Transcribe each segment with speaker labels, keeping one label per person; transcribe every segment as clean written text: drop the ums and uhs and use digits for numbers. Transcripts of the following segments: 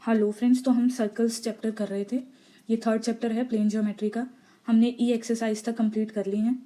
Speaker 1: Hello friends, तो हम circles chapter कर रहे थे। ये थर्ड चैप्टर है प्लेन ज्योमेट्री का। हमने ई एक्सरसाइज तक कंप्लीट कर ली हैं।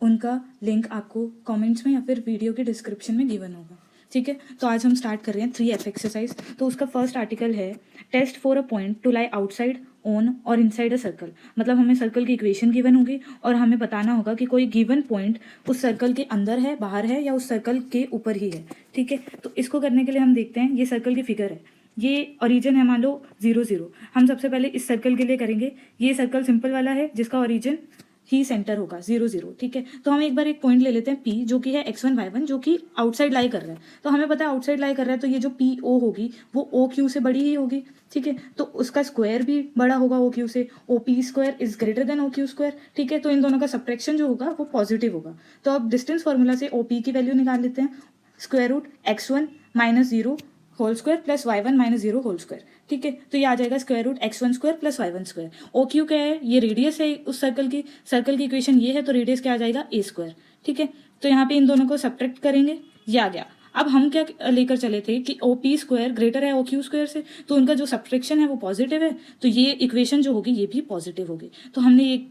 Speaker 1: उनका लिंक आपको कमेंट्स में या फिर वीडियो के डिस्क्रिप्शन में गिवन होगा। ठीक है, तो आज हम स्टार्ट कर रहे हैं 3F एक्सरसाइज। तो उसका फर्स्ट आर्टिकल है test for a point to lie outside on और इनसाइड अ सर्कल। मतलब हमें सर्कल की इक्वेशन गिवन होगी और हमें बताना होगा कि कोई गिवन पॉइंट उस सर्कल के अंदर है, बाहर है या उस सर्कल के ऊपर ही है। ठीक है, तो इसको करने के लिए हम देखते हैं, ये सर्कल की फिगर है, ये ओरिजिन है मान लो 0 0। हम सबसे पहले इस सर्कल के लिए करेंगे। ये सर्कल सिंपल वाला है जिसका ओरिजिन ही सेंटर होगा 0 0। ठीक है, तो हम एक बार एक पॉइंट ले लेते हैं P, जो कि है x1 y1, जो कि आउटसाइड लाई कर रहा है। तो हमें पता है आउटसाइड लाई कर रहा है, तो ये जो PO होगी वो OQ से बड़ी ही होगी। ठीक है, तो उसका स्क्वायर भी बड़ा होगा OQ से। OP square is greater then OQ square. ठीक है, तो इन दोनों का सब्ट्रैक्शन जो होगा वो पॉजिटिव होगा। तो अब डिस्टेंस फॉर्मूला से OP की वैल्यू निकाल लेते हैं। Square root x1 minus 0 whole square plus y1 minus 0 whole square. ठीक है, तो ये आ जाएगा square root x1 square plus y1 square. OQ क्या है? ये रेडियस है उस सर्कल की इक्वेशन ये है, तो रेडियस क्या आ जाएगा? a square. ठीक है, तो यहाँ पे इन दोनों को सब्ट्रैक्ट करेंगे, ये आ गया। अब हम क्या लेकर चले थे कि OP स्क्वायर ग्रेटर है OQ स्क्वायर से, तो उनका जो सब्ट्रैक्शन है वो पॉजिटिव है, तो ये इक्वेशन जो होगी ये भी पॉजिटिव होगी। तो हमने ये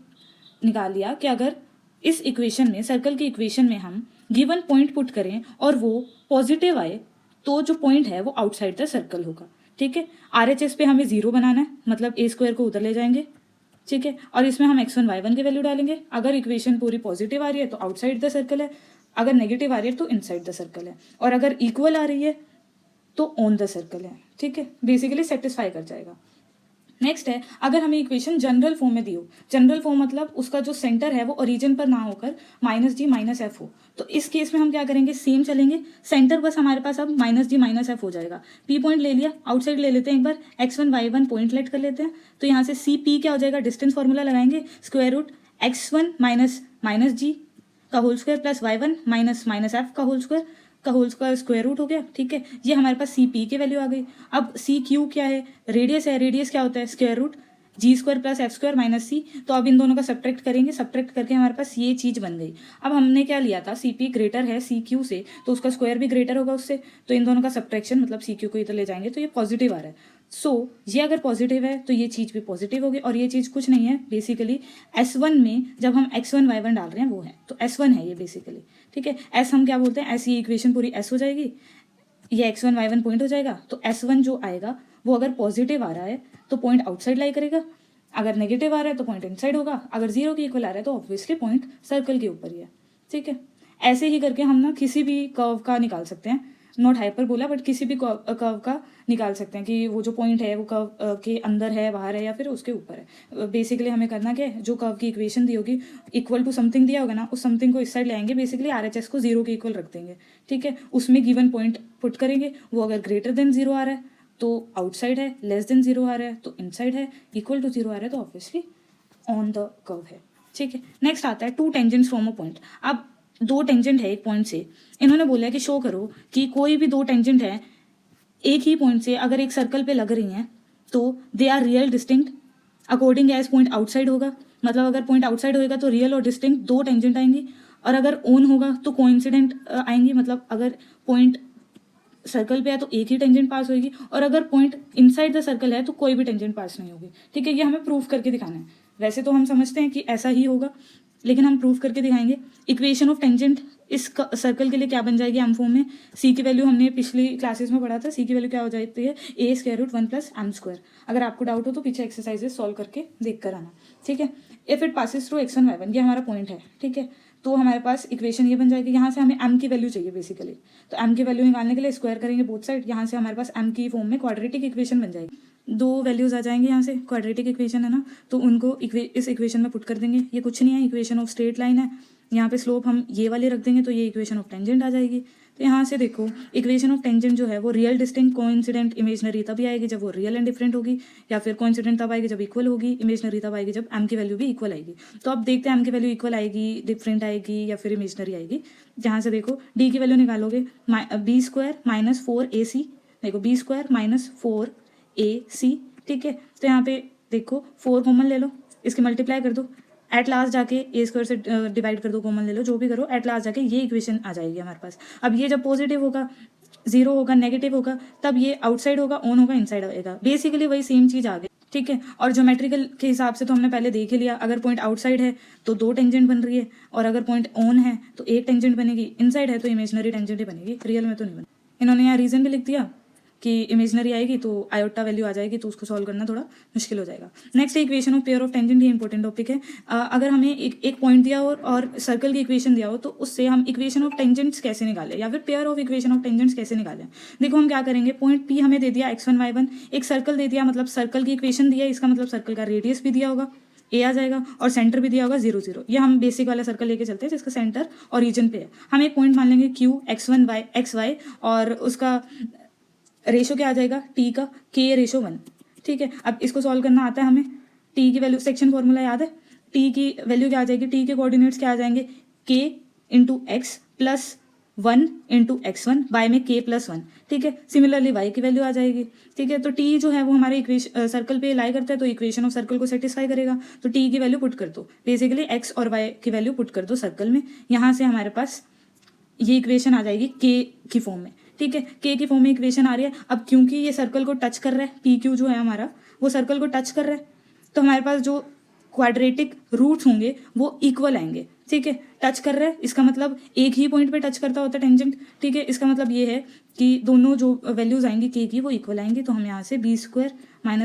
Speaker 1: निकाल लिया कि अगर इस इक्वेशन में, सर्कल की इक्वेशन में हम गिवन पॉइंट पुट करें और वो पॉजिटिव आए, तो जो पॉइंट है वो आउटसाइड द सर्कल होगा। ठीक है, RHS पे हमें 0 बनाना है, मतलब a स्क्वायर को उधर ले जाएंगे। ठीक है, और इसमें हम x1 y1 की वैल्यू डालेंगे। अगर इक्वेशन पूरी पॉजिटिव आ रही है तो आउटसाइड द सर्कल है, अगर नेगेटिव आ रही है तो इनसाइड द सर्कल है, और अगर इक्वल आ रही है तो ऑन द सर्कल है। ठीक है, बेसिकली सेटिस्फाई कर जाएगा। नेक्स्ट है, अगर हमें इक्वेशन जनरल फॉर्म में दी हो, जनरल फॉर्म मतलब उसका जो सेंटर है वो ओरिजिन पर ना होकर -g -f हो, तो इस केस में हम क्या करेंगे? सेम चलेंगे। सेंटर बस हमारे पास अब -g -f हो जाएगा। P पॉइंट ले लिया, आउटसाइड ले लेते हैं एक बार, x1 y1 पॉइंट लेट कर लेते हैं। तो यहाँ से CP क्या हो जाएगा? डिस्टेंस फॉर्मूला लगाएंगे, square root x1 minus g का whole square plus y1 minus f का होल स्क्वायर स्क्वायर रूट हो गया। ठीक है, ये हमारे पास CP की वैल्यू आ गई। अब CQ क्या है? रेडियस है। रेडियस क्या होता है? Square root g square plus f square minus c। तो अब इन दोनों का सब्ट्रैक्ट करेंगे, सब्ट्रैक्ट करके हमारे पास ये चीज़ बन गई। अब हमने क्या लिया था? CP ग्रेटर है CQ से, तो उसका स्क्वायर भी ग्रेटर होगा उससे, तो इन दोनों का सब्ट्रैक्शन मतलब CQ को इधर ले जाएंगे तो ये पॉजिटिव आ रहा है। ये अगर पॉजिटिव है तो ये चीज़ भी पॉजिटिव होगी, और ये चीज़ कुछ नहीं है, बेसिकली S1 में जब हम x1 y1 डाल रहे हैं वो है, तो S1 है ये बेसिकली। ठीक है, S हम क्या बोलते हैं? S, ये इक्वेशन पूरी S हो जाएगी, ये x1 y1 पॉइंट हो जाएगा। तो S1 जो आएगा वो अगर पॉजिटिव आ रहा है तो पॉइंट आउटसाइड लाई करेगा, अगर नेगेटिव आ रहा है तो पॉइंट इनसाइड होगा, अगर 0 के इक्वल आ रहा है तो ऑब्वियसली पॉइंट सर्कल के ऊपर ही है। ठीक है, ऐसे ही करके हम ना किसी भी कर्व का निकाल सकते हैं, नॉट हाइपर बोला बट किसी भी कर्व का निकाल सकते हैं कि वो जो पॉइंट है वो कर्व के अंदर है, बाहर है या फिर उसके ऊपर है। बेसिकली हमें करना क्या है? जो कर्व की इक्वेशन दी होगी, इक्वल टू समथिंग दिया होगा ना, उस समथिंग को इस साइड ले आएंगे, बेसिकली RHS को 0 के इक्वल रख देंगे। ठीक है, उसमें गिवन पॉइंट पुट करेंगे, वो अगर ग्रेटर देन 0 आ रहा है तो आउटसाइड है, लेस देन 0 आ रहा है तो इनसाइड है, इक्वल टू 0 आ रहा है तो ऑब्वियसली ऑन द कर्व है। ठीक है, नेक्स्ट आता है to tangents from a point. अब दो टेंजेंट है एक पॉइंट से, इन्होंने बोला है कि शो करो कि कोई भी दो टेंजेंट है एक ही पॉइंट से अगर एक सर्कल पे लग रही हैं तो they are real distinct according as point outside होगा। मतलब अगर पॉइंट आउटसाइड होगा तो रियल और डिस्टिंक्ट दो टेंजेंट आएंगी, और अगर ऑन होगा तो कोइंसिडेंट आएंगी। मतलब अगर पॉइंट सर्कल पे है तो एक ही टेंजेंट पास होगी, और अगर पॉइंट इनसाइड द सर्कल है तो कोई भी टेंजेंट पास नहीं होगी। ठीक है, ये हमें प्रूफ करके दिखाना है। वैसे तो हम समझते हैं कि ऐसा ही होगा, लेकिन हम प्रूफ करके दिखाएंगे। इक्वेशन ऑफ टेंजेंट इस सर्कल के लिए क्या बन जाएगी? एम फॉर्म में। सी की वैल्यू हमने पिछली क्लासेस में पढ़ा था, सी की वैल्यू क्या हो जाती है? a स्क्वायर रूट 1 प्लस m स्क्वायर। अगर आपको डाउट हो तो पीछे एक्सरसाइजेस सॉल्व करके देख कर आना। ठीक है, if it passes through x1 y1, ये हमारा पॉइंट है। ठीक है, तो हमारे पास इक्वेशन ये बन जाएगी। यहाँ से हमें m की वैल्यू चाहिए बेसिकली, तो m की वैल्यू निकालने के लिए स्क्वायर करेंगे बोथ साइड। यहाँ से हमारे पास m की फॉर्म में क्वाड्रेटिक इक्वेशन बन जाएगी। दो वैल्यूज आ जाएंगे यहाँ से, क्वाड्रेटिक इक्वेशन है ना, तो उनको इस इक्वेशन में पुट कर देंगे। ये कुछ नहीं है, इक्वेशन ऑफ स्ट्रेट लाइन है। यहाँ पे स्लोप हम ये वाली रख देंगे तो ये इक्वेशन ऑफ टेंजेंट आ जाएगी। तो यहाँ से देखो, इक्वेशन ऑफ टेंजेंट जो है वो रियल डिस्टिंक्ट कोइंसिडेंट इमेजनरी तभी आएगी जब वो रियल एंड डिफरेंट होगी, या फिर कोइंसिडेंट तब आएगी जब इक्वल होगी, इमेजनरी तब आएगी जब m की वैल्यू भी इक्वल आएगी। तो अब देखते हैं m की वैल्यू इक्वल आएगी, डिफरेंट आएगी या फिर इमेजनरी आएगी। जहाँ से देखो d की वैल्यू निकालोगे, b स्क्वायर माइनस 4ac, देखो b स्क्वायर माइनस 4ac। ठीक है, तो यहाँ पे देखो 4 कॉमन ले लो, इसके मल्टीप्लाई कर दो, एट लास्ट जाके ए स्क्वायर से डिवाइड कर दो, कॉमन ले लो, जो भी करो, एट लास्ट जाके ये इक्वेशन आ जाएगी हमारे पास। अब ये जब पॉजिटिव होगा जीरो होगा, नेगेटिव होगा, तब ये आउटसाइड होगा, ऑन होगा, इनसाइड आएगा। बेसिकली वही सेम चीज़ आ गई, ठीक है। और ज्योमेट्रिकल के हिसाब से तो हमने पहले देख ही लिया, अगर पॉइंट आउटसाइड है तो 2 टेंजेंट बन रही है, और अगर पॉइंट ऑन है तो 1 टेंजेंट बनेगी, इनसाइड है तो इमेजनरी टेंजेंट ही बनेगी, रियल में तो नहीं बनेगी। इन्होंने यहाँ रीज़न भी लिख दिया कि इमेजनरी आएगी तो आयोटा वैल्यू आ जाएगी, तो उसको सॉल्व करना थोड़ा मुश्किल हो जाएगा। Next equation of pair of tangent, ये इंपॉर्टेंट टॉपिक है। अगर हमें एक पॉइंट दिया हो और सर्कल की इक्वेशन दिया हो, तो उससे हम इक्वेशन ऑफ टेंजेंट्स कैसे निकालें, या फिर pair of equation of tangents कैसे निकालें। देखो हम क्या करेंगे, पॉइंट पी हमें दे दिया x1 y1, एक सर्कल दे दिया, मतलब सर्कल की इक्वेशन दिया, इसका मतलब सर्कल का रेडियस भी दिया होगा, ए आ जाएगा, और सेंटर भी दिया होगा 0 0। ये हम बेसिक वाला सर्कल लेके चलते हैं जिसका सेंटर ओरिजिन पे है। हम एक पॉइंट मान लेंगे q x1 y xy, और उसका रेशो क्या आ जाएगा, टी का k/1, ठीक है। अब इसको सॉल्व करना आता है हमें, टी की वैल्यू, सेक्शन फॉर्मूला याद है, टी की वैल्यू क्या आ जाएगी, टी के कोऑर्डिनेट्स क्या आ जाएंगे, k into x plus 1 into x1, y में k+1, ठीक है। सिमिलरली y की वैल्यू आ जाएगी, ठीक है। तो t जो है वो हमारे इक्वेशन सर्कल पे लाई करता है, तो इक्वेशन ऑफ सर्कल को सेटिस्फाई करेगा, तो t की वैल्यू पुट कर दो, बेसिकली x और y की वैल्यू पुट कर दो सर्कल में। यहाँ से हमारे पास ये इक्वेशन आ जाएगी k की फॉर्म में, ठीक है। k की फॉर्म में इक्वेशन आ रही है। अब क्योंकि ये सर्कल को टच कर रहा है, पी क्यू जो है हमारा वो सर्कल को टच कर रहा है, तो हमारे पास जो क्वाड्रेटिक रूट्स होंगे वो इक्वल आएंगे, ठीक है। टच कर रहा है, इसका मतलब एक ही पॉइंट पे टच करता होता है टेंजेंट, ठीक है। इसका मतलब ये है कि दोनों जो वैल्यूज आएंगी k की वो इक्वल आएंगी, तो हम यहाँ से b² -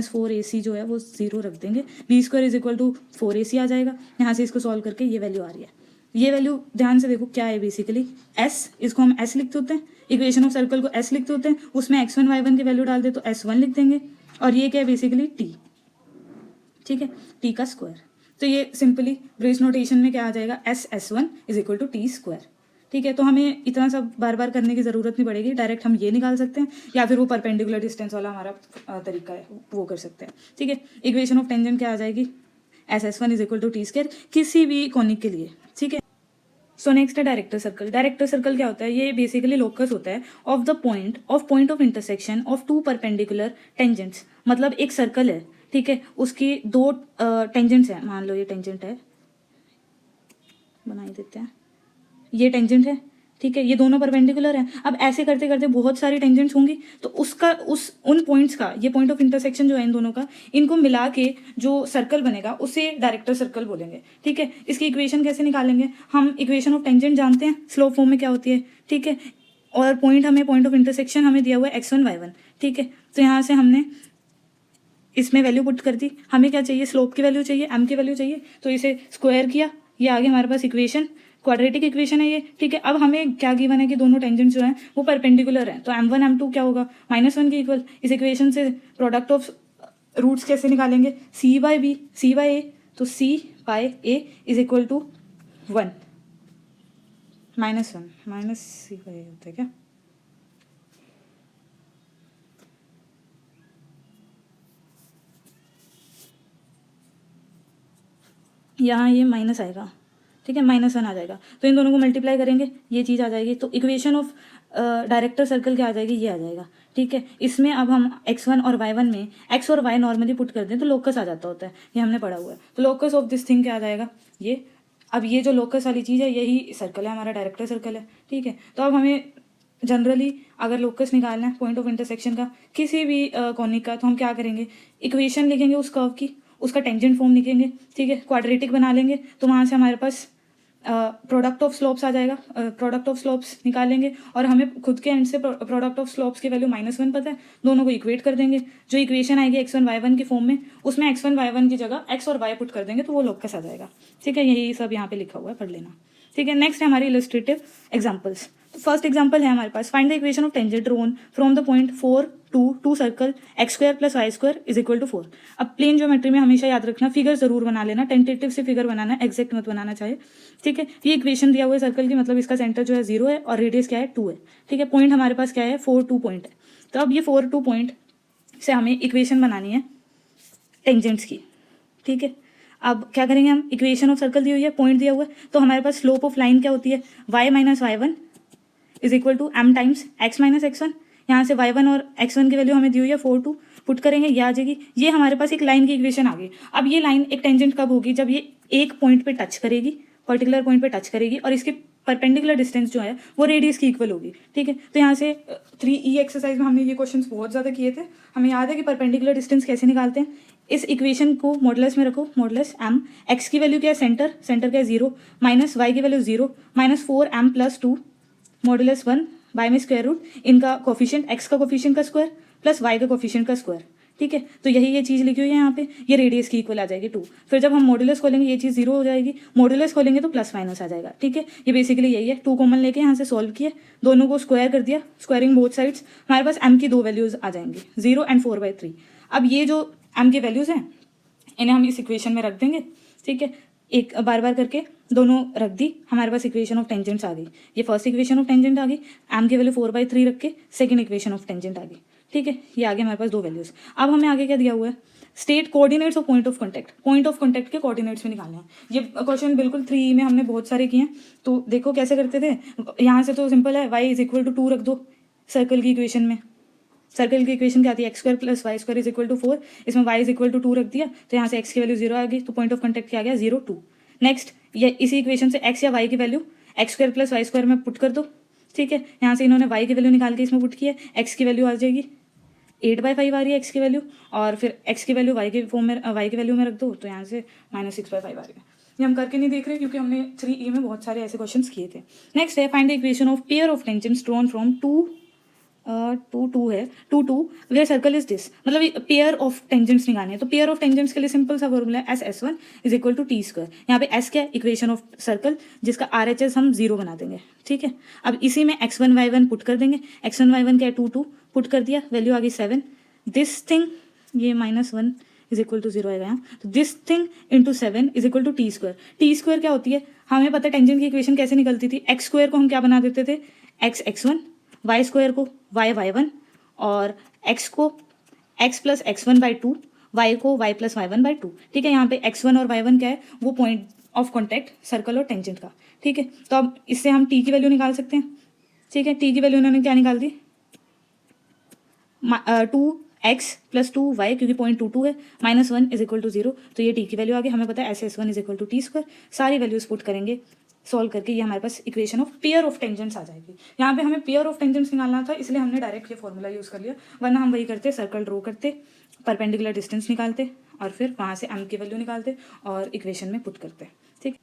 Speaker 1: 4ac जो है वो 0 रख देंगे, b² = 4ac आ जाएगा। यहाँ से इसको सॉल्व करके ये वैल्यू आ रही है। ये वैल्यू ध्यान से देखो क्या है, बेसिकली s, इसको हम s लिखते होते हैं, इक्वेशन ऑफ सर्कल को s लिखते होते हैं, उसमें x1 y1 की वैल्यू डाल दे तो s1 लिख देंगे, और ये क्या है, बेसिकली t, ठीक है, t का स्क्वायर। तो ये सिंपली ब्रेस नोटेशन में क्या आ जाएगा, s(s1) = t², ठीक है। तो हमें इतना सब बार बार करने की ज़रूरत नहीं पड़ेगी, डायरेक्ट हम ये निकाल सकते हैं, या फिर वो परपेंडिकुलर डिस्टेंस वाला हमारा तरीका है वो कर सकते हैं, ठीक है। इक्वेशन ऑफ टेंजेंट क्या आ जाएगी, s(s1) = t² किसी भी कॉनिक के लिए, ठीक है। सो नेक्स्ट है डायरेक्टर सर्कल। डायरेक्टर सर्कल क्या होता है, ये बेसिकली लोकस होता है of the point of intersection of 2 perpendicular tangents. मतलब एक सर्कल है, ठीक है, उसकी 2 टेंजेंट्स हैं, मान लो ये टेंजेंट है, बना ही देते हैं, ये टेंजेंट है, ठीक है, ये दोनों परपेंडिकुलर हैं। अब ऐसे करते करते बहुत सारी टेंजेंट्स होंगी, तो उसका उन पॉइंट्स का, ये पॉइंट ऑफ इंटरसेक्शन जो है इन दोनों का, इनको मिला के जो सर्कल बनेगा उसे डायरेक्टर सर्कल बोलेंगे, ठीक है। इसकी इक्वेशन कैसे निकालेंगे, हम इक्वेशन ऑफ टेंजेंट जानते हैं, स्लोप फॉर्म में क्या होती है, ठीक है। और पॉइंट ऑफ इंटरसेक्शन हमें दिया हुआ है x1 y1, ठीक है। तो यहाँ से हमने इसमें वैल्यू पुट कर दी, हमें क्या चाहिए, स्लोप की वैल्यू चाहिए, m की वैल्यू चाहिए, तो इसे स्क्वायर किया, ये आगे हमारे पास इक्वेशन, क्वाड्रेटिक इक्वेशन है ये, ठीक है। अब हमें क्या गिवन है कि दोनों टेंजेंट्स जो हैं वो परपेंडिकुलर हैं, तो m1 m2 क्या होगा, -1 के इक्वल। इस इक्वेशन से प्रोडक्ट ऑफ रूट्स कैसे निकालेंगे, c/b c/a, तो c/a = 1 -1 -c/a होता है क्या, यहाँ ये माइनस आएगा, ठीक है, -1 आ जाएगा, तो इन दोनों को मल्टीप्लाई करेंगे, ये चीज़ आ जाएगी, तो इक्वेशन ऑफ डायरेक्टर सर्कल क्या आ जाएगी, ये आ जाएगा, ठीक है। इसमें अब हम x1 और y1 में x और y नॉर्मली पुट कर दें तो लोकस आ जाता होता है, ये हमने पढ़ा हुआ है। तो लोकस ऑफ दिस थिंग क्या आ जाएगा, ये। अब ये जो लोकस वाली चीज़ है यही सर्कल है, हमारा डायरेक्टर सर्कल है, ठीक है। तो अब हमें जनरली अगर लोकस निकालना है पॉइंट ऑफ इंटरसेक्शन का किसी भी कॉनिक का, तो हम क्या करेंगे, इक्वेशन लिखेंगे उस कर्व की, उसका टेंजेंट फॉर्म लिखेंगे, ठीक है, क्वाड्रेटिक बना लेंगे, तो वहाँ से हमारे पास प्रोडक्ट ऑफ स्लोप्स आ जाएगा, प्रोडक्ट ऑफ स्लोप्स निकालेंगे, और हमें खुद के एंड से प्रोडक्ट ऑफ स्लोप्स की वैल्यू -1 पता है, दोनों को इक्वेट कर देंगे, जो इक्वेशन आएगी x1 y1 की फॉर्म में, उसमें x1 y1 की जगह x और y पुट कर देंगे, तो वो लोकस आ जाएगा, ठीक है। यही सब यहाँ पे लिखा हुआ है, पढ़ लेना, ठीक है। नेक्स्ट है हमारी इलस्ट्रेटिव एग्जाम्पल्स। तो फर्स्ट एग्जाम्पल है हमारे पास, find the equation of tangent drawn from the point 4 to circle x² + y² = 4। अब प्लेन ज्योमेट्री में हमेशा याद रखना, फिगर जरूर बना लेना, टेंटेटिव से फिगर बनाना, एग्जैक्ट मत बनाना चाहे, ठीक है। ये इक्वेशन दिया हुआ है सर्कल की, मतलब इसका सेंटर जो है 0 है और रेडियस क्या है 2 है, ठीक है। पॉइंट हमारे पास क्या है 4 2 पॉइंट है, तो अब ये 4 2 पॉइंट से हमें इक्वेशन बनानी है टेंजेंट्स की, ठीक है। अब क्या करेंगे हम, इक्वेशन ऑफ सर्कल दी हुई है, पॉइंट दिया हुआ है, तो हमारे पास स्लोप ऑफ लाइन क्या होती है, y - y1 = m times x - x1। यहाँ से y1 और x1 की वैल्यू हमें दी हुई है 4 2, पुट करेंगे, ये आ जाएगी। ये हमारे पास एक लाइन की इक्वेशन आ गई। अब ये लाइन एक टेंजेंट कब होगी, जब ये एक पॉइंट पे टच करेगी, पर्टिकुलर पॉइंट पे टच करेगी, और इसके परपेंडिकुलर डिस्टेंस जो है वो रेडियस की इक्वल होगी, ठीक है। तो यहाँ से 3E एक्सरसाइज में हमने ये क्वेश्चंस बहुत ज़्यादा किए थे। हमें याद है कि परपेंडिकुलर डिस्टेंस कैसे निकालते हैं। इस इक्वेशन को मॉडुलस में रखो, मॉडुलस m, x की वैल्यू क्या है सेंटर, सेंटर क्या है 0, माइनस y की value 0, minus 4m plus 2 modulus 1 by में स्क्वायर रूट इनका कोफिशिएंट, x का कोफिशिएंट का स्क्वायर प्लस y का कोफिशिएंट का स्क्वायर, ठीक है। तो यही ये चीज़ लिखी हुई है यहाँ पे, ये रेडियस की इक्वल आ जाएगी 2। फिर जब हम मॉडुलस खोलेंगे ये चीज़ 0 हो जाएगी, मॉडुलस खोलेंगे तो प्लस माइनस आ जाएगा, ठीक है। ये बेसिकली यही है, 2 कॉमन लेके यहाँ से सॉल्व किए, दोनों को स्क्वायर कर दिया, स्क्वायरिंग बोथ साइड्स, हमारे पास m की 2 वैल्यूज़ आ जाएंगी 0 एंड 4/3। अब ये जो m की वैल्यूज़ हैं इन्हें हम इस इक्वेशन में रख देंगे, ठीक है। एक बार बार करके दोनों रख दी, हमारे पास इक्वेशन ऑफ टेंजेंट्स आ गई। ये फर्स्ट इक्वेशन ऑफ टेंजेंट आ गई, m की वैल्यू 4/3 रख के सेकंड इक्वेशन ऑफ टेंजेंट आ गई, ठीक है। ये आगे हमारे पास 2 वैल्यूज़। अब हमें आगे क्या दिया हुआ है, स्टेट कोऑर्डिनेट्स और point of contact. Point of contact के कोऑर्डिनेट्स में निकालना है। ये क्वेश्चन बिल्कुल 3 में हमने बहुत सारे किए हैं। तो देखो कैसे करते थे, यहाँ से तो सिंपल है, y = 2 रख दो सर्कल की इक्वेशन में। सर्कल की इक्वेशन क्या आती है, x² + y² = 4, इसमें y = 2 रख दिया तो यहाँ से x की वैल्यू 0 आ गई, तो पॉइंट ऑफ कॉन्टैक्ट क्या आ गया 0, 2। नेक्स्ट ये इसी इक्वेशन से x या y की वैल्यू x² + y² में पुट कर दो, ठीक है। यहाँ से इन्होंने y की वैल्यू निकाल के इसमें पुट की है, x की वैल्यू आ जाएगी 8/5 आ रही है x की वैल्यू, और फिर x की वैल्यू y के फॉर्म में y की वैल्यू में रख दो तो यहाँ से -6/5 आ रही है। ये हम करके नहीं देख रहे क्योंकि हमने 3E में बहुत सारे ऐसे क्वेश्चंस किए थे। नेक्स्ट है find the equation of pair of tangents drawn from 2 है 2 2 वेयर सर्कल इज दिस, मतलब पेयर ऑफ टेंजेंट्स निकालने हैं। तो पेयर ऑफ टेंजेंट्स के लिए सिंपल सा फॉर्मूला है S1 = t²। यहाँ पे S क्या है, इक्वेशन ऑफ सर्कल, जिसका RHS हम 0 बना देंगे, ठीक है। अब इसी में x1 y1 पुट कर देंगे, x1 y1 क्या है 2 2 पुट कर दिया, वैल्यू आ गई 7। दिस थिंग ये -1 = 0 आएगा यहाँ, तो this thing into 7 = t²। t² क्या होती है, हमें पता है टेंजेंट की इक्वेशन कैसे निकलती थी, x² को हम क्या बना देते थे, x(x1), y² को y(y1), और x को x + x1/2, y को y + y1/2, ठीक है। यहाँ पे x1 और y1 क्या है, वो पॉइंट ऑफ कॉन्टैक्ट सर्कल और टेंजेंट का, ठीक है। तो अब इससे हम t की वैल्यू निकाल सकते हैं, ठीक है। t की वैल्यू उन्होंने क्या निकाल दी, 2x + 2y, क्योंकि पॉइंट 2 2 है, -1 = 0, तो ये t की वैल्यू आ गई। हमें पता है S1 = t²। सारी वैल्यूज पुट करेंगे, सॉल्व करके ये हमारे पास equation of pair of tangents आ जाएगी। यहाँ पे हमें पेयर ऑफ टेंजेंट्स निकालना था, इसलिए हमने डायरेक्ट ये फॉर्मूला यूज़ कर लिया, वरना हम वही करते, सर्कल ड्रॉ करते, परपेंडिकुलर डिस्टेंस निकालते और फिर वहाँ से m की वैल्यू निकालते और इक्वेशन में पुट करते, ठीक।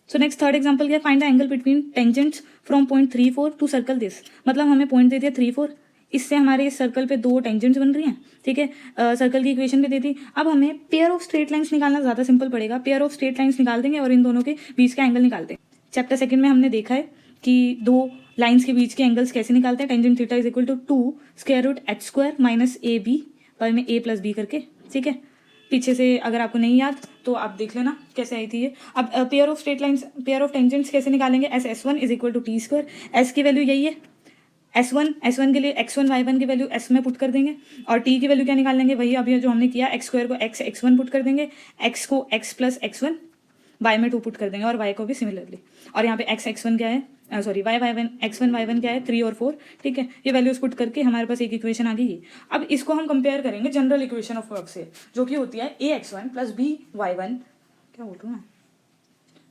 Speaker 1: सो नेक्स्ट थर्ड एग्जाम्पल क्या, find the angle between tangents from point 3 4 to circle this. मतलब हमें पॉइंट दे दिया 3 4, इससे हमारे इस सर्कल पे 2 टेंजेंट्स बन रही हैं, ठीक है। सर्कल की इक्वेशन भी दे दी। अब हमें पेयर ऑफ स्ट्रेट लाइन्स निकालना ज़्यादा सिंपल पड़ेगा। पेयर ऑफ स्ट्रेट लाइन्स निकाल देंगे और इन दोनों के बीच का एंगल निकालते हैं। चैप्टर सेकंड में हमने देखा है कि 2 लाइन्स के बीच के एंगल्स कैसे निकालते हैं। टेंजेंट थीटा = 2 √h² - ab पर में a + b करके, ठीक है। पीछे से अगर आपको नहीं याद तो आप देख लेना कैसे आई थी ये। अब pair of straight lines, pair of tangents कैसे निकालेंगे, S1 = t²। s की वैल्यू यही है, S1 के लिए x1 y1 की वैल्यू s में पुट कर देंगे, और t की वैल्यू क्या निकाल लेंगे, वही अभी जो हमने किया, x² को x(x1) पुट कर देंगे, x को x + x1 y में 2 पुट कर देंगे, और y को भी सिमिलरली। और यहाँ पे x(x1) क्या है, सॉरी y(y1), x1 y1 क्या है 3 और 4, ठीक है। ये वैल्यूज पुट करके हमारे पास एक इक्वेशन आ गई। अब इसको हम कंपेयर करेंगे जनरल इक्वेशन ऑफ वर्क से, जो कि होती है ax1 + by1, क्या बोल रहा हूँ मैं।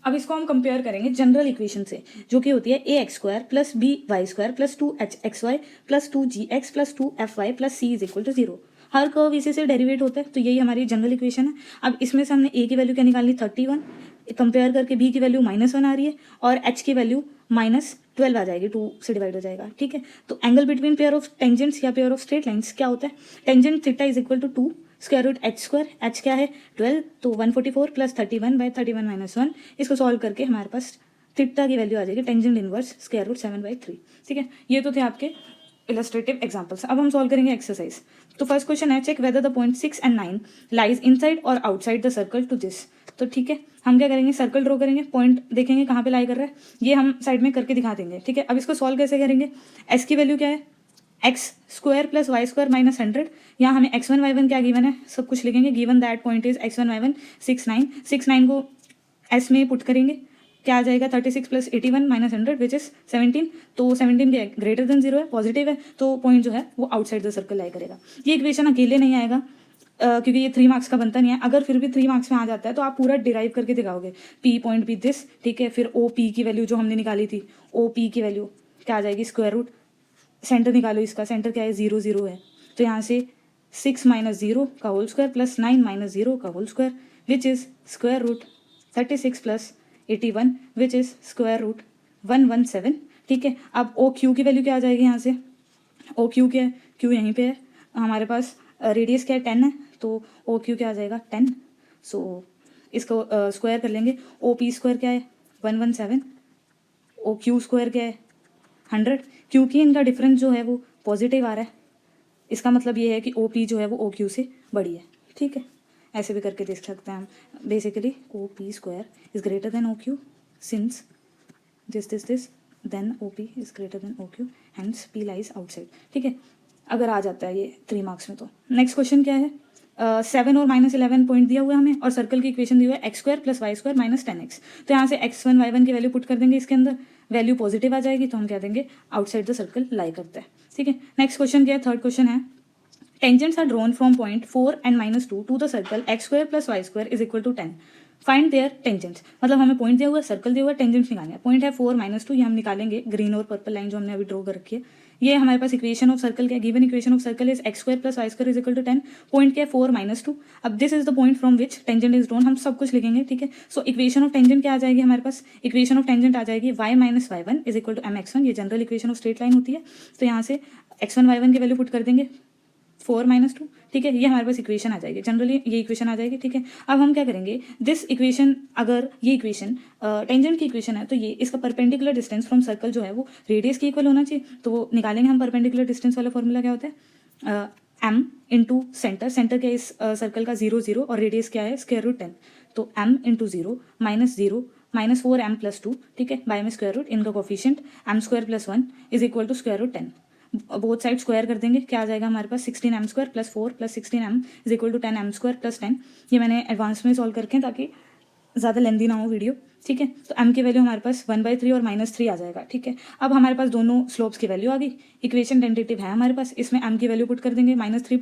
Speaker 1: अब इसको हम कंपेयर करेंगे जनरल इक्वेशन से, जो कि होती है ax² + by² + 2hxy + 2gx + 2fy + c = 0। हर कर्व इसी से डेरिवेट होता है, तो यही हमारी जनरल इक्वेशन है। अब इसमें से हमने a की वैल्यू क्या निकालनी, 31, कंपेयर करके b की वैल्यू -1 आ रही है, और h की वैल्यू -12 आ जाएगी, 2 से डिवाइड हो जाएगा, ठीक है। तो angle between pair of tangents या पेयर ऑफ स्ट्रेट लाइन्स क्या होता है, टेंजेंट थीटा = 2 √h², h क्या है 12, तो 144 + 31/31 - 1। इसको सॉल्व करके हमारे पास थीटा की वैल्यू आ जाएगी टेंजेंट इनवर्स √7/3, ठीक है। ये तो थे आपके इलस्ट्रेटिव एग्जाम्पल्स। अब हम सॉल्व करेंगे एक्सरसाइज। तो फर्स्ट क्वेश्चन है, check whether the point 6 and 9 lies inside और outside the circle to this. तो ठीक है, हम क्या करेंगे, सर्कल ड्रॉ करेंगे, पॉइंट देखेंगे कहाँ पे लाई कर रहा है, ये हम साइड में करके दिखा देंगे, ठीक है। अब इसको सॉल्व कैसे करेंगे, एस की वैल्यू क्या है, x² + y² - 100। यहाँ हमें x1 y1 क्या गिवन है, सब कुछ लिखेंगे, given that point is x1 y1 6 9, 6 9 को s में पुट करेंगे, क्या आ जाएगा 36 + 81 - 100 विच इज 17। तो 17 के ग्रेटर देन 0 है, पॉजिटिव है, तो पॉइंट जो है वो आउटसाइड द सर्कल लाई करेगा। ये इक्वेशन अकेले नहीं आएगा, क्योंकि ये 3 मार्क्स का बनता नहीं है, अगर फिर भी 3 मार्क्स में आ जाता है तो आप पूरा डिराइव करके दिखाओगे, पी पॉइंट बी दिस, ठीक है। फिर ओ पी की वैल्यू जो हमने निकाली थी, ओ पी की वैल्यू क्या आ जाएगी, स्क्वायर रूट, सेंटर निकालो इसका, सेंटर क्या है 0 0 है, तो यहाँ से 6 माइनस 0 का होल स्क्वायर प्लस 9 माइनस 0 का whole square which is square root 36 plus 81 which is square root 117, ठीक है। अब ओ क्यू की वैल्यू क्या आ जाएगी यहाँ से, ओ क्यू क्या है, क्यू यहीं पे है हमारे पास, रेडियस क्या है 10 है, तो ओ क्यू क्या आ जाएगा 10। सो इसको स्क्वायर कर लेंगे, ओ पी स्क्वायर क्या है 117, ओ क्यू स्क्वायर क्या है 100, क्योंकि इनका डिफरेंस जो है वो पॉजिटिव आ रहा है, इसका मतलब ये है कि ओ पी जो है वो ओ क्यू से बड़ी है, ठीक है। ऐसे भी करके देख सकते हैं हम, basically O P square is greater than O Q since this then O P is greater than O Q hence P lies outside, ठीक है। अगर आ जाता है ये 3 मार्क्स में तो नेक्स्ट क्वेश्चन क्या है, 7 और -11 पॉइंट दिया हुआ है हमें और सर्कल की इक्वेशन दी हुई है x square plus y square minus 10x, तो यहाँ से x1 y1 की वैल्यू पुट कर देंगे इसके अंदर, वैल्यू पॉजिटिव आ जाएगी तो हम कह देंगे आउटसाइड द सर्कल लाई करता है, ठीक है। नेक्स्ट क्वेश्चन क्या है, थर्ड क्वेश्चन है, tangents are drawn from point 4 and -2 to the circle x square plus y square is equal to 10, find their tangents, मतलब हमें पॉइंट दिया हुआ है, सर्कल दिया हुआ है, टेंजेंट्स निकालना है। पॉइंट है 4 -2, ये हम निकालेंगे, ग्रीन और पर्पल लाइन जो हमने अभी ड्रॉ कर रखी है, ये हमारे पास इक्वेशन ऑफ सर्कल क्या है, given equation of circle is x square plus y square is equal to 10, पॉइंट क्या है 4 -2, अब this is the point from which tangent is drawn, हम सब कुछ लिखेंगे, ठीक है। सो इक्वेशन ऑफ टेंजेंट क्या आ जाएगी हमारे पास, इक्वेशन ऑफ टेंजेंट आ जाएगी y minus y1 is equal to mx1, ये general equation of straight line होती है, तो यहाँ से x1 y1 की वैल्यू पुट कर देंगे 4 -2, ठीक है, ये हमारे पास इक्वेशन आ जाएगी, जनरली ये इक्वेशन आ जाएगी, ठीक है। अब हम क्या करेंगे, दिस इक्वेशन, अगर ये इक्वेशन टेंजेंट की इक्वेशन है तो ये इसका परपेंडिकुलर डिस्टेंस फ्रॉम सर्कल जो है वो रेडियस के इक्वल होना चाहिए, तो वो निकालेंगे हम, परपेंडिकुलर डिस्टेंस वाला फॉर्मूला क्या होता है, m इंटू सेंटर, सेंटर क्या है इस सर्कल का 0 0 और रेडियस क्या है स्क्वायर रूट 10, तो m into 0 minus 4m plus 2, ठीक है, बाय में स्क्वायर रूट, इनका coefficient m square plus 1 is equal to square root 10, both side square कर देंगे, क्या आ जाएगा हमारे पास 16m स्क्वायर plus 4 plus 16m is equal to 10m square plus 10, ये मैंने एडवांस में सॉल्व करके ताकि ज़्यादा लेंदी ना हो वीडियो, ठीक है। तो m की वैल्यू हमारे पास 1/3 और -3 आ जाएगा, ठीक है। अब हमारे पास दोनों स्लोप्स की वैल्यू आ गई, इक्वेशन टेंटेटिव है हमारे पास, इसमें m की वैल्यू पुट कर देंगे, -3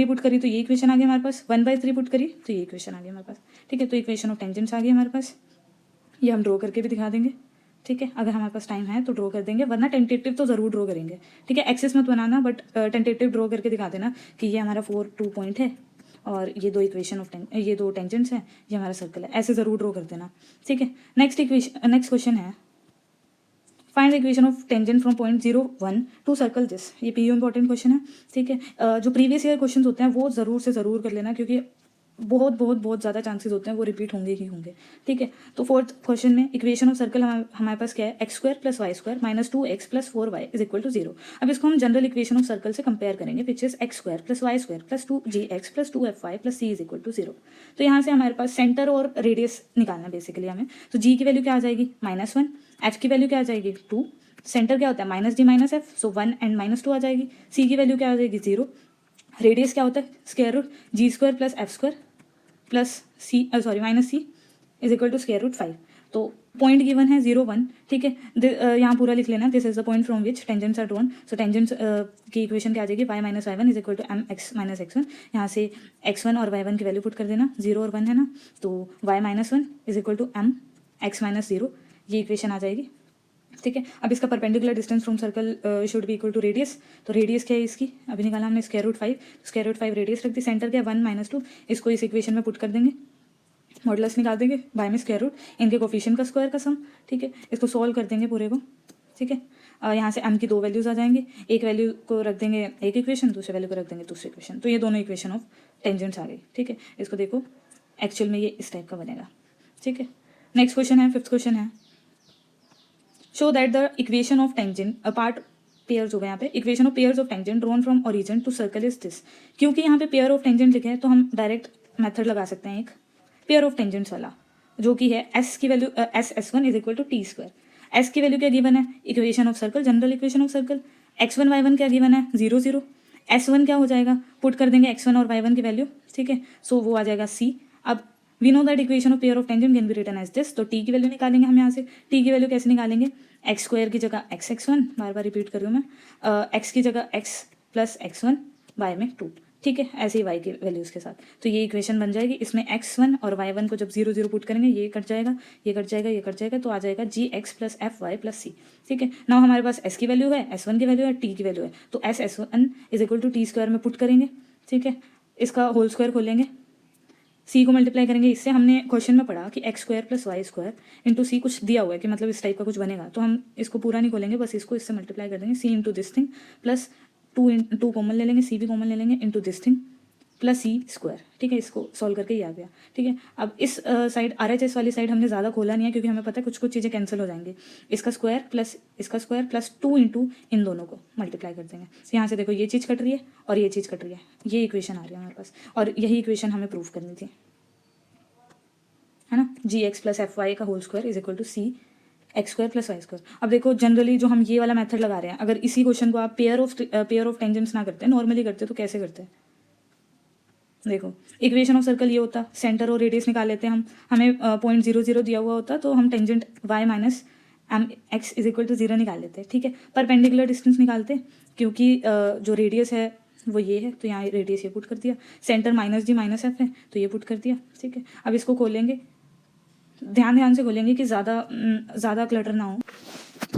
Speaker 1: पुट करी तो ये इक्वेशन आ गई हमारे पास, 1/3 पुट करी तो ये इक्वेशन आ गई हमारे पास, ठीक है। तो इक्वेशन ऑफ टेंजेंट्स आ गई हमारे पास, ये हम ड्रॉ करके भी दिखा देंगे, ठीक है, अगर हमारे पास टाइम है तो ड्रॉ कर देंगे, वरना टेंटेटिव तो ज़रूर ड्रॉ करेंगे, ठीक है। एक्सेस मत बनाना, बट टेंटेटिव ड्रॉ करके दिखा देना कि ये हमारा 2 पॉइंट है और ये दो इक्वेशन ऑफ ये दो टेंजेंट्स हैं, ये हमारा सर्कल है, ऐसे ज़रूर ड्रॉ कर देना, ठीक है। नेक्स्ट क्वेश्चन है, find the equation of tangent from point 0 1 to circle this, ये पीयू इंपॉर्टेंट क्वेश्चन है, ठीक है। जो प्रीवियस ईयर क्वेश्चन होते हैं वो ज़रूर से ज़रूर कर लेना, क्योंकि बहुत ज़्यादा चांसेस होते हैं वो रिपीट होंगे ही होंगे, ठीक है। तो फोर्थ क्वेश्चन में इक्वेशन ऑफ सर्कल हमारे पास क्या है, x square plus y square minus 2x plus 4y is equal to 0, अब इसको हम जनरल इक्वेशन ऑफ सर्कल से कंपेयर करेंगे, which is x square plus y square plus 2gx plus 2fy plus c is equal to 0, तो यहाँ से हमारे पास centre और रेडियस निकालना है बेसिकली हमें, तो g की वैल्यू क्या आ जाएगी -1, f की वैल्यू क्या आ जाएगी 2, सेंटर क्या होता है -g minus f, so 1 and -2 आ जाएगी, c की वैल्यू क्या आ जाएगी 0, रेडियस क्या होता है square root g square plus f square plus c minus c is equal to square root 5, तो पॉइंट गिवन है 0 1, ठीक है। यहाँ पूरा लिख लेना, this is the point from which tangents are drawn, so tangents की इक्वेशन क्या आ जाएगी y minus y1 is equal to m x minus x1, यहाँ से x1 और y1 की वैल्यू पुट कर देना, 0 और 1 है ना, तो y minus 1 is equal to m x minus 0, ये इक्वेशन आ जाएगी, ठीक है। अब इसका perpendicular distance from circle should be equal to radius, तो रेडियस क्या है इसकी, अभी निकाला हमने square root 5, square root 5 radius रख दी, सेंटर क्या 1 -2, इसको इस इक्वेशन में पुट कर देंगे, मॉडुलस निकाल देंगे, बाय में स्क्वायर रूट, इनके कोफिशिएंट का स्क्वायर का सम, ठीक है। इसको सॉल्व कर देंगे पूरे को, ठीक है। यहाँ से m की 2 वैल्यूज आ जाएंगे, एक वैल्यू को रख देंगे एक इक्वेशन, दूसरे वैल्यू को रख देंगे दूसरी इक्वेशन, तो ये दोनों इक्वेशन ऑफ टेंजेंट्स आ गई, ठीक है। इसको देखो एक्चुअल में ये इस टाइप का बनेगा, ठीक है। नेक्स्ट क्वेश्चन है, फिफ्थ क्वेश्चन है, show that the equation of tangent apart pairs हो गए, यहाँ पे equation of pairs of tangent drawn from origin to circle is this, क्योंकि यहाँ पे पेयर ऑफ टेंजेंट लिखे हैं तो हम डायरेक्ट मेथड लगा सकते हैं एक पेयर ऑफ टेंजेंट्स वाला, जो कि है s की value s1 is equal to t square, s की वैल्यू क्या गिवन है, equation of circle, general equation of circle, x1 y1 क्या गिवन है 0 0, s1 क्या हो जाएगा, पुट कर देंगे x1 और y1 की वैल्यू, ठीक है, सो वो आ जाएगा c। अब we know that equation of pair of tangent can be written as this, तो t की वैल्यू निकालेंगे हम यहाँ से, t की वैल्यू कैसे निकालेंगे, एक्स स्क्वायर की जगह x x1, बार बार रिपीट कर रही हूँ मैं, x की जगह x प्लस x1 y में 2, ठीक है, ऐसे ही y की वैल्यूज़ के साथ। तो ये इक्वेशन बन जाएगी। इसमें x1 और y1 को जब 0 0 पुट करेंगे, ये कट जाएगा, ये कट जाएगा, ये कट जाएगा, तो आ जाएगा gx plus fy plus c, ठीक है। नाउ हमारे पास s की वैल्यू है, s1 की वैल्यू है, t की वैल्यू है, तो s1 is equal to t square में पुट करेंगे, ठीक है। इसका होल स्क्वायर खोलेंगे, c को मल्टीप्लाई करेंगे इससे। हमने क्वेश्चन में पढ़ा कि x square plus y square into c कुछ दिया हुआ है कि मतलब इस टाइप का कुछ बनेगा, तो हम इसको पूरा नहीं खोलेंगे, बस इसको इससे मल्टीप्लाई कर देंगे, c into this thing plus two common ले लेंगे, सी भी कॉमन ले लेंगे, into this thing plus c square, ठीक है। इसको सॉल्व करके ये आ गया, ठीक है। अब इस साइड RHS वाली साइड हमने ज़्यादा खोला नहीं है क्योंकि हमें पता है कुछ कुछ चीज़ें कैंसिल हो जाएंगी। इसका स्क्वायर प्लस 2 इंटू इन दोनों को मल्टीप्लाई कर देंगे। तो यहाँ से देखो ये चीज़ कट रही है और ये चीज़ कट रही है, ये इक्वेशन आ रही है हमारे पास, और यही इक्वेशन हमें प्रूव करनी थी, है ना। gx प्लस fy का whole square is equal to c x square plus y square. अब देखो जनरली जो हम ये वाला मेथड लगा रहे हैं, अगर इसी क्वेश्चन को आप पेयर ऑफ टेंजेंट्स ना करते, नॉर्मली करते, तो कैसे करते हैं? देखो इक्वेशन ऑफ सर्कल ये होता, सेंटर और रेडियस निकाल लेते हैं हम, हमें 0.00 दिया हुआ होता, तो हम tangent y minus m x is equal to 0 निकाल लेते हैं, ठीक है। परपेंडिकुलर डिस्टेंस निकालते क्योंकि जो रेडियस है वो ये है, तो यहाँ रेडियस ये पुट कर दिया, centre minus g minus F है तो ये पुट कर दिया, ठीक है। अब इसको खोलेंगे, ध्यान से खोलेंगे कि ज़्यादा क्लटर ना हो।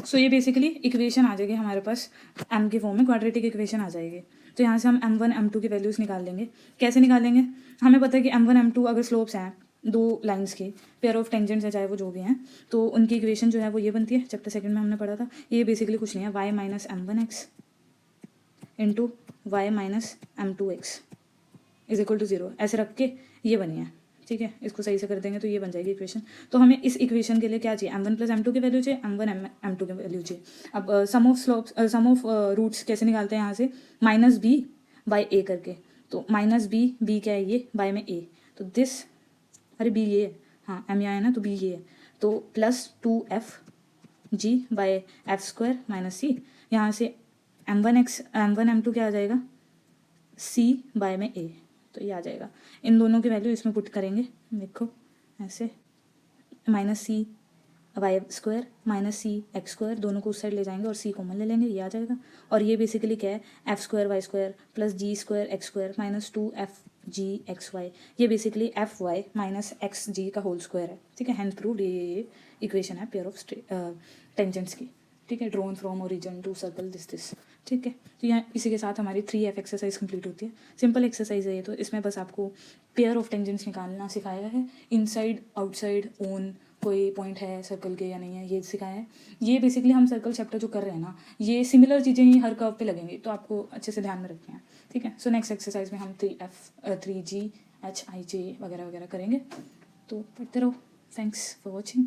Speaker 1: सो ये बेसिकली इक्वेशन आ जाएगी हमारे पास m के फॉर्म में, क्वाड्रेटिक इक्वेशन आ जाएगी। तो यहाँ से हम m1 m2 की वैल्यूज़ निकाल लेंगे। कैसे निकालेंगे? हमें पता है कि m1 m2 अगर स्लोप्स हैं दो लाइंस की, पेयर ऑफ टेंजेंट्स है चाहे वो जो भी हैं, तो उनकी इक्वेशन जो है वो ये बनती है, चैप्टर सेकंड में हमने पढ़ा था। ये बेसिकली कुछ नहीं है, y minus m1x into y minus m2x is equal to 0, ऐसे रख के ये बनी है, ठीक है। इसको सही से कर देंगे तो ये बन जाएगी इक्वेशन। तो हमें इस इक्वेशन के लिए क्या चाहिए? m1 प्लस m2 की वैल्यू चाहिए, m1 m2 की वैल्यू चाहिए। अब सम ऑफ रूट्स कैसे निकालते हैं? यहाँ से माइनस बी बाई ए करके, तो माइनस बी क्या है? ये बाय में ए, तो दिस, अरे बी ये है, हाँ एम यहाँ है ना, तो बी ये है, तो plus 2f g by f square minus c. यहाँ से m1 m2 क्या आ जाएगा? c बाय में a, तो ये आ जाएगा। इन दोनों की वैल्यू इसमें पुट करेंगे, देखो ऐसे, माइनस सी वाई स्क्वायर माइनस सी एक्स स्क्वायर, दोनों को उस साइड ले जाएंगे और सी कॉमन ले लेंगे, ये आ जाएगा। और ये बेसिकली क्या है? F square y square plus g square x square minus 2f g x y, ये basically f y minus x g का होल स्क्वायर है, ठीक है। हैंस प्रूव्ड ये इक्वेशन है पेयर ऑफ टेंजेंट्स की, ठीक है। Drawn from origin to circle this, ठीक है। तो यहाँ इसी के साथ हमारी 3f एक्सरसाइज कंप्लीट होती है। सिंपल एक्सरसाइज है ये, तो इसमें बस आपको पेयर ऑफ टेंजेंट्स निकालना सिखाया है। इनसाइड आउटसाइड ऑन कोई पॉइंट है सर्कल के या नहीं है, ये सिखाया है। ये बेसिकली हम सर्कल चैप्टर जो कर रहे हैं ना, ये सिमिलर चीज़ें ही हर कर्व पे लगेंगी, तो आपको अच्छे से ध्यान में रखना है, ठीक है। सो नेक्स्ट एक्सरसाइज में हम 3G H I J वगैरह वगैरह करेंगे, तो पढ़ते रहो। Thanks for watching.